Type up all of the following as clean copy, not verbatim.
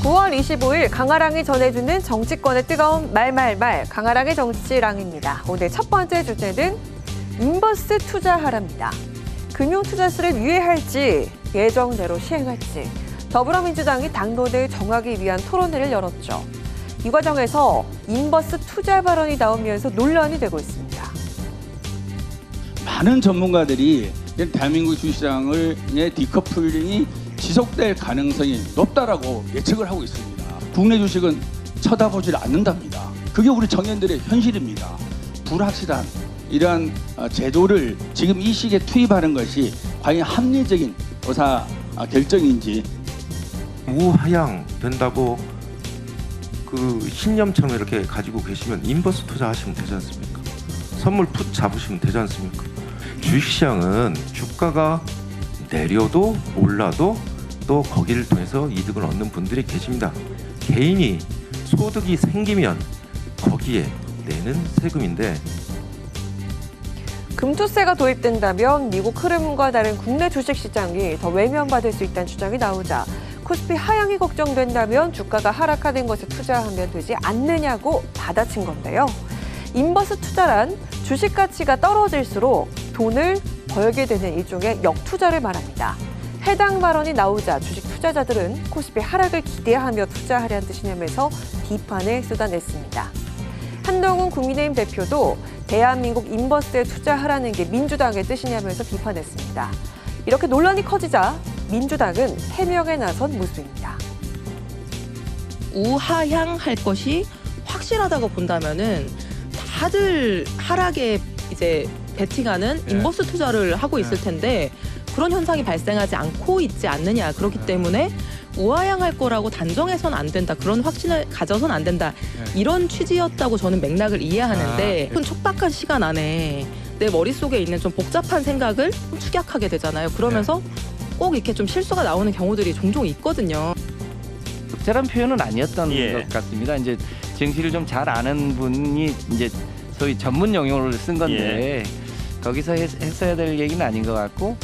9월 25일 강아랑이 전해주는 정치권의 뜨거운 말말말 강아랑의 정치랑입니다. 오늘 첫 번째 주제는 인버스 투자하랍니다. 금융투자세를 유예할지 예정대로 시행할지 더불어민주당이 당론을 정하기 위한 토론회를 열었죠. 이 과정에서 인버스 투자 발언이 나오면서 논란이 되고 있습니다. 많은 전문가들이 대한민국 주식시장의 디커플링이 지속될 가능성이 높다라고 예측을 하고 있습니다. 국내 주식은 쳐다보질 않는답니다. 그게 우리 청년들의 현실입니다. 불확실한 이러한 제도를 지금 이 시기에 투입하는 것이 과연 합리적인 의사 결정인지. 우하향 된다고 그 신념처럼 이렇게 가지고 계시면 인버스 투자하시면 되지 않습니까? 선물 풋 잡으시면 되지 않습니까? 주식시장은 주가가 내려도 올라도 또 거기를 통해서 이득을 얻는 분들이 계십니다. 개인이 소득이 생기면 거기에 내는 세금인데, 금투세가 도입된다면 미국 흐름과 다른 국내 주식시장이 더 외면받을 수 있다는 주장이 나오자 코스피 하향이 걱정된다면 주가가 하락하는 것에 투자하면 되지 않느냐고 받아친 건데요. 인버스 투자란 주식 가치가 떨어질수록 돈을 벌게 되는 일종의 역투자를 말합니다. 해당 발언이 나오자 주식 투자자들은 코스피 하락을 기대하며 투자하려는 뜻이냐면서 비판을 쏟아냈습니다. 한동훈 국민의힘 대표도 대한민국 인버스에 투자하라는 게 민주당의 뜻이냐면서 비판했습니다. 이렇게 논란이 커지자 민주당은 해명에 나선 모습입니다. 우하향할 것이 확실하다고 본다면은 다들 하락에 이제 베팅하는 인버스 투자를 하고 있을 텐데 그런 현상이 발생하지 않고 있지 않느냐. 그렇기 때문에 우하향할 거라고 단정해서는 안 된다. 그런 확신을 가져서는 안 된다. 이런 취지였다고 저는 맥락을 이해하는데 촉박한 시간 안에 내 머릿속에 있는 좀 복잡한 생각을 축약하게 되잖아요. 그러면서 꼭 이렇게 좀 실수가 나오는 경우들이 종종 있거든요. 적절한 표현은 아니었던 것 같습니다. 이제 정치를 좀 잘 아는 분이 이제 소위 전문 용어를 쓴 건데 거기서 했어야 될 얘기는 아닌 것 같고.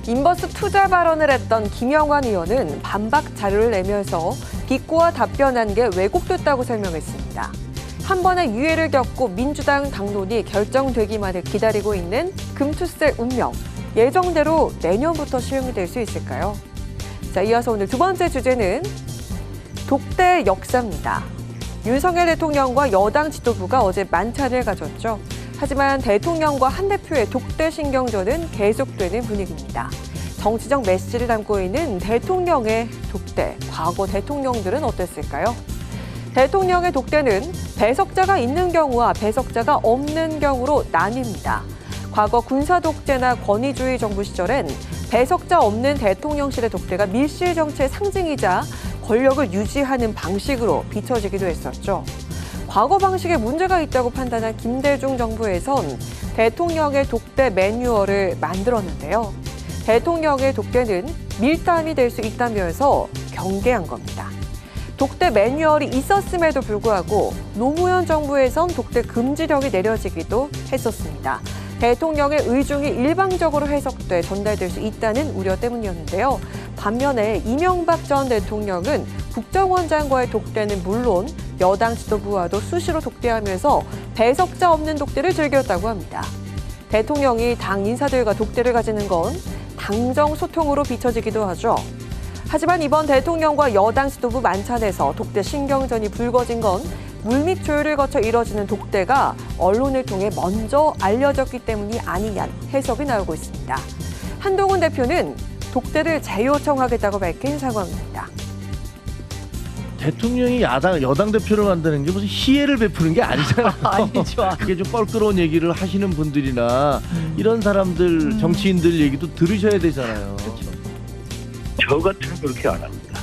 인버스 투자 발언을 했던 김영환 의원은 반박 자료를 내면서 비꼬아 답변한 게 왜곡됐다고 설명했습니다. 한 번의 유예를 겪고 민주당 당론이 결정되기만을 기다리고 있는 금투세 운명. 예정대로 내년부터 시행이 될 수 있을까요? 자, 이어서 오늘 두 번째 주제는 독대 역사입니다. 윤석열 대통령과 여당 지도부가 어제 만찬을 가졌죠. 하지만 대통령과 한 대표의 독대 신경전은 계속되는 분위기입니다. 정치적 메시지를 담고 있는 대통령의 독대, 과거 대통령들은 어땠을까요? 대통령의 독대는 배석자가 있는 경우와 배석자가 없는 경우로 나뉩니다. 과거 군사 독재나 권위주의 정부 시절엔 배석자 없는 대통령실의 독대가 밀실 정치의 상징이자 권력을 유지하는 방식으로 비춰지기도 했었죠. 과거 방식에 문제가 있다고 판단한 김대중 정부에선 대통령의 독대 매뉴얼을 만들었는데요. 대통령의 독대는 밀담이 될 수 있다면서 경계한 겁니다. 독대 매뉴얼이 있었음에도 불구하고 노무현 정부에선 독대 금지령이 내려지기도 했었습니다. 대통령의 의중이 일방적으로 해석돼 전달될 수 있다는 우려 때문이었는데요. 반면에 이명박 전 대통령은 국정원장과의 독대는 물론 여당 지도부와도 수시로 독대하면서 배석자 없는 독대를 즐겼다고 합니다. 대통령이 당 인사들과 독대를 가지는 건 당정 소통으로 비춰지기도 하죠. 하지만 이번 대통령과 여당 지도부 만찬에서 독대 신경전이 불거진 건 물밑 조율을 거쳐 이뤄지는 독대가 언론을 통해 먼저 알려졌기 때문이 아니냐는 해석이 나오고 있습니다. 한동훈 대표는 독대를 재요청하겠다고 밝힌 상황입니다. 대통령이 여당 대표를 만드는 게 무슨 희애를 베푸는 게 아니잖아요. 아니죠. 이게 좀 뻘끄러운 얘기를 하시는 분들이나 이런 사람들, 정치인들 얘기도 들으셔야 되잖아요. 그렇죠. 저 같으면 그렇게 안 합니다.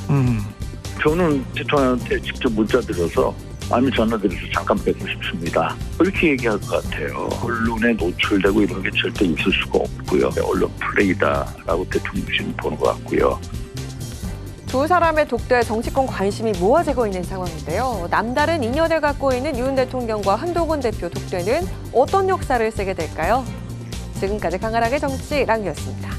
저는 대통령한테 직접 문자 드려서 아니 전화드려서 잠깐 뵙고 싶습니다. 그렇게 얘기할 것 같아요. 언론에 노출되고 이런 게 절대 있을 수가 없고요. 언론 플레이다라고 대통령실은 보는 것 같고요. 두 사람의 독대에 정치권 관심이 모아지고 있는 상황인데요. 남다른 인연을 갖고 있는 윤 대통령과 한동훈 대표 독대는 어떤 역사를 쓰게 될까요? 지금까지 강아랑의 정치랑이었습니다.